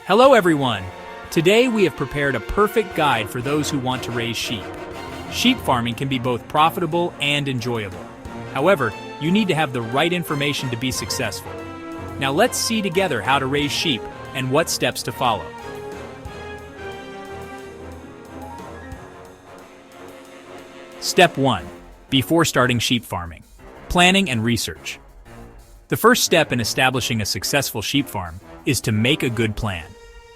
Hello everyone! Today we have prepared a perfect guide for those who want to raise sheep. Sheep farming can be both profitable and enjoyable. However, you need to have the right information to be successful. Now let's see together how to raise sheep and what steps to follow. Step 1. Before starting sheep farming. Planning and research. The first step in establishing a successful sheep farm is to make a good plan.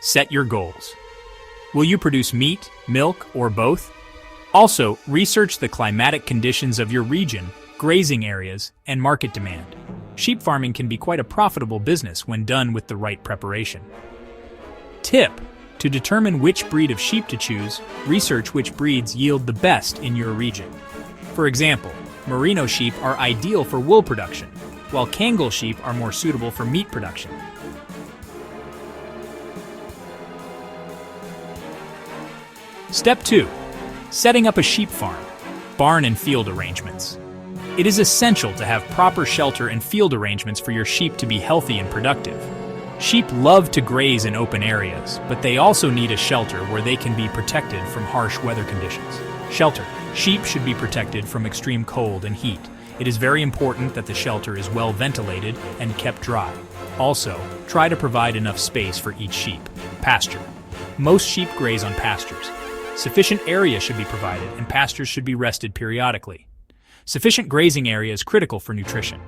Set your goals. Will you produce meat, milk, or both? Also, research the climatic conditions of your region, grazing areas, and market demand. Sheep farming can be quite a profitable business when done with the right preparation. Tip: to determine which breed of sheep to choose, research which breeds yield the best in your region. For example, merino sheep are ideal for wool production, while Kangal sheep are more suitable for meat production. Step 2. Setting up a sheep farm. Barn and field arrangements. It is essential to have proper shelter and field arrangements for your sheep to be healthy and productive. Sheep love to graze in open areas, but they also need a shelter where they can be protected from harsh weather conditions. Shelter. Sheep should be protected from extreme cold and heat. It is very important that the shelter is well ventilated and kept dry. Also, try to provide enough space for each sheep. Pasture. Most sheep graze on pastures. Sufficient area should be provided, and pastures should be rested periodically. Sufficient grazing area is critical for nutrition.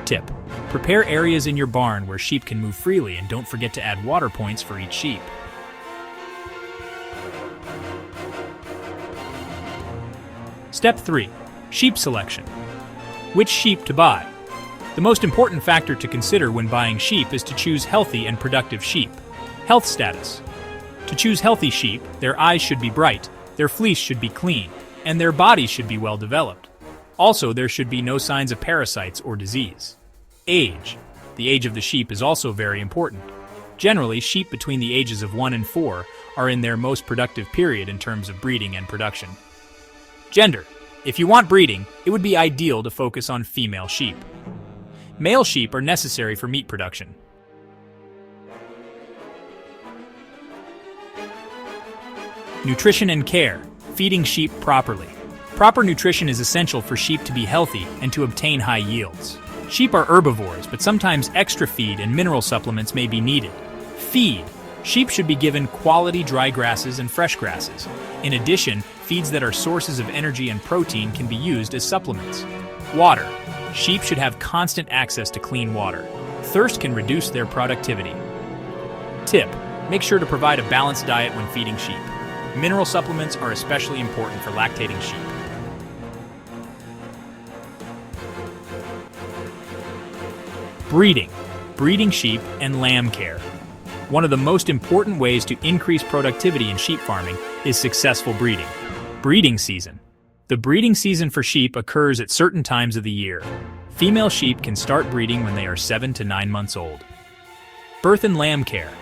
Tip: prepare areas in your barn where sheep can move freely, and don't forget to add water points for each sheep. Step 3. Sheep selection. Which sheep to buy? The most important factor to consider when buying sheep is to choose healthy and productive sheep. Health status. To choose healthy sheep, their eyes should be bright, their fleece should be clean, and their bodies should be well developed. Also, there should be no signs of parasites or disease. Age. The age of the sheep is also very important. Generally, sheep between the ages of 1 and 4 are in their most productive period in terms of breeding and production. Gender. If you want breeding, it would be ideal to focus on female sheep. Male sheep are necessary for meat production. Nutrition and care. Feeding sheep properly. Proper nutrition is essential for sheep to be healthy and to obtain high yields. Sheep are herbivores, but sometimes extra feed and mineral supplements may be needed. Feed. Sheep should be given quality dry grasses and fresh grasses. In addition, feeds that are sources of energy and protein can be used as supplements. Water. Sheep should have constant access to clean water. Thirst can reduce their productivity. Tip: make sure to provide a balanced diet when feeding sheep. Mineral supplements are especially important for lactating sheep. Breeding. Breeding sheep and lamb care. One of the most important ways to increase productivity in sheep farming is successful breeding. Breeding season. The breeding season for sheep occurs at certain times of the year. Female sheep can start breeding when they are 7 to 9 months old. Birth and lamb care.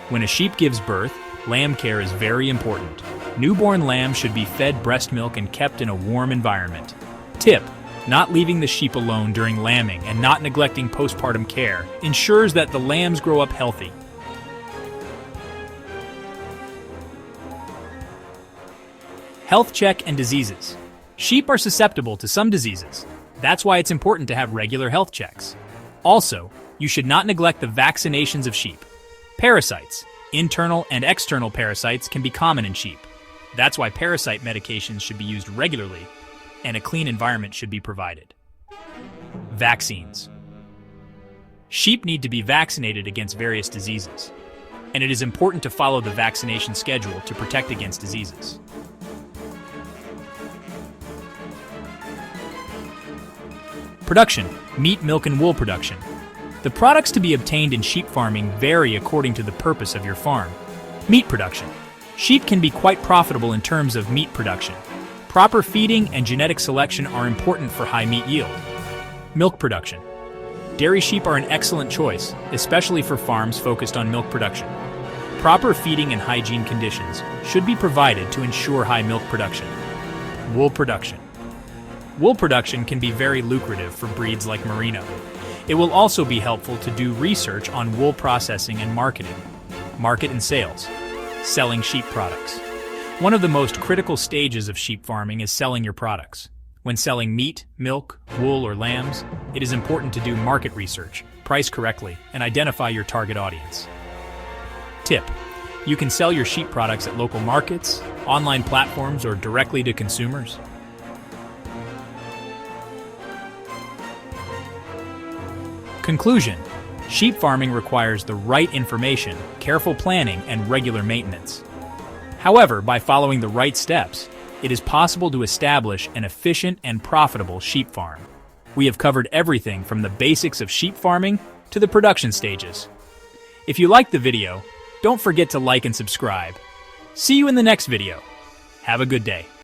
When a sheep gives birth, lamb care is very important. Newborn lamb should be fed breast milk and kept in a warm environment. Tip: not leaving the sheep alone during lambing and not neglecting postpartum care ensures that the lambs grow up healthy. Health check and diseases. Sheep are susceptible to some diseases. That's why it's important to have regular health checks. Also, you should not neglect the vaccinations of sheep. Parasites. Internal and external parasites can be common in sheep. That's why parasite medications should be used regularly, and a clean environment should be provided. Vaccines. Sheep need to be vaccinated against various diseases, and it is important to follow the vaccination schedule to protect against diseases. Production: meat, milk, and wool production. The products to be obtained in sheep farming vary according to the purpose of your farm. Meat production. Sheep can be quite profitable in terms of meat production. Proper feeding and genetic selection are important for high meat yield. Milk production. Dairy sheep are an excellent choice, especially for farms focused on milk production. Proper feeding and hygiene conditions should be provided to ensure high milk production. Wool production. Wool production can be very lucrative for breeds like merino. It will also be helpful to do research on wool processing and marketing. Market and sales. Selling sheep products. One of the most critical stages of sheep farming is selling your products. When selling meat, milk, wool, or lambs, it is important to do market research, price correctly, and identify your target audience. Tip: you can sell your sheep products at local markets, online platforms, or directly to consumers. Conclusion: sheep farming requires the right information, careful planning, and regular maintenance. However, by following the right steps, it is possible to establish an efficient and profitable sheep farm. We have covered everything from the basics of sheep farming to the production stages. If you liked the video, don't forget to like and subscribe. See you in the next video. Have a good day.